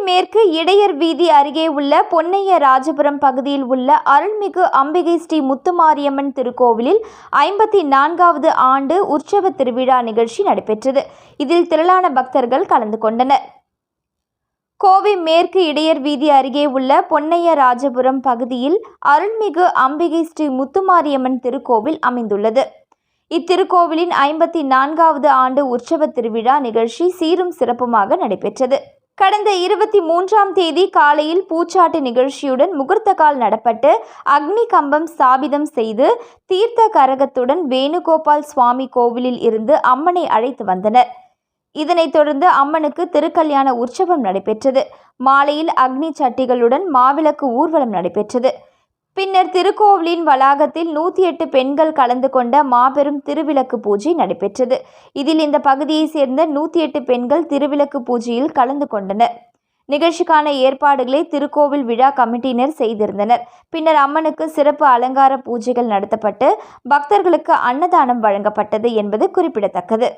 மேற்கு இடையர் வீதி அருகே உள்ள பொன்னைய ராஜபுரம் பகுதியில் உள்ள அருள்மிகு அம்பிகை ஸ்ரீ முத்துமாரியம்மன் திருக்கோவிலில் 54வது ஆண்டு உற்சவ திருவிழா நிகழ்ச்சி நடைபெற்றது. இதில் திரளான பக்தர்கள் கலந்து கொண்டனர். கோவை மேற்கு இடையர் வீதி அருகே உள்ள பொன்னைய ராஜபுரம் பகுதியில் அருள்மிகு அம்பிகை ஸ்ரீ முத்துமாரியம்மன் திருக்கோவில் அமைந்துள்ளது. இத்திருக்கோவிலின் 54வது ஆண்டு உற்சவ திருவிழா நிகழ்ச்சி சீரும் சிறப்புமாக நடைபெற்றது. கடந்த 23ஆம் தேதி காலையில் பூச்சாட்டு நிகழ்ச்சியுடன் முகூர்த்த கால் நடப்பட்டு அக்னி கம்பம் ஸ்தாபிதம் செய்து தீர்த்த கரகத்துடன் வேணுகோபால் சுவாமி கோவிலில் இருந்து அம்மனை அழைத்து வந்தனர். இதனைத் தொடர்ந்து அம்மனுக்கு திருக்கல்யாண உற்சவம் நடைபெற்றது. மாலையில் அக்னி சட்டிகளுடன் மாவிளக்கு ஊர்வலம் நடைபெற்றது. பின்னர் திருக்கோவிலின் வளாகத்தில் 108 பெண்கள் கலந்து கொண்ட மாபெரும் திருவிளக்கு பூஜை நடைபெற்றது. இதில் இந்த பகுதியை சேர்ந்த 108 பெண்கள் திருவிளக்கு பூஜையில் கலந்து கொண்டனர். நிகழ்ச்சிக்கான ஏற்பாடுகளை திருக்கோவில் விழா கமிட்டியினர் செய்திருந்தனர். பின்னர் அம்மனுக்கு சிறப்பு அலங்கார பூஜைகள் நடத்தப்பட்டு பக்தர்களுக்கு அன்னதானம் வழங்கப்பட்டது என்பது குறிப்பிடத்தக்கது.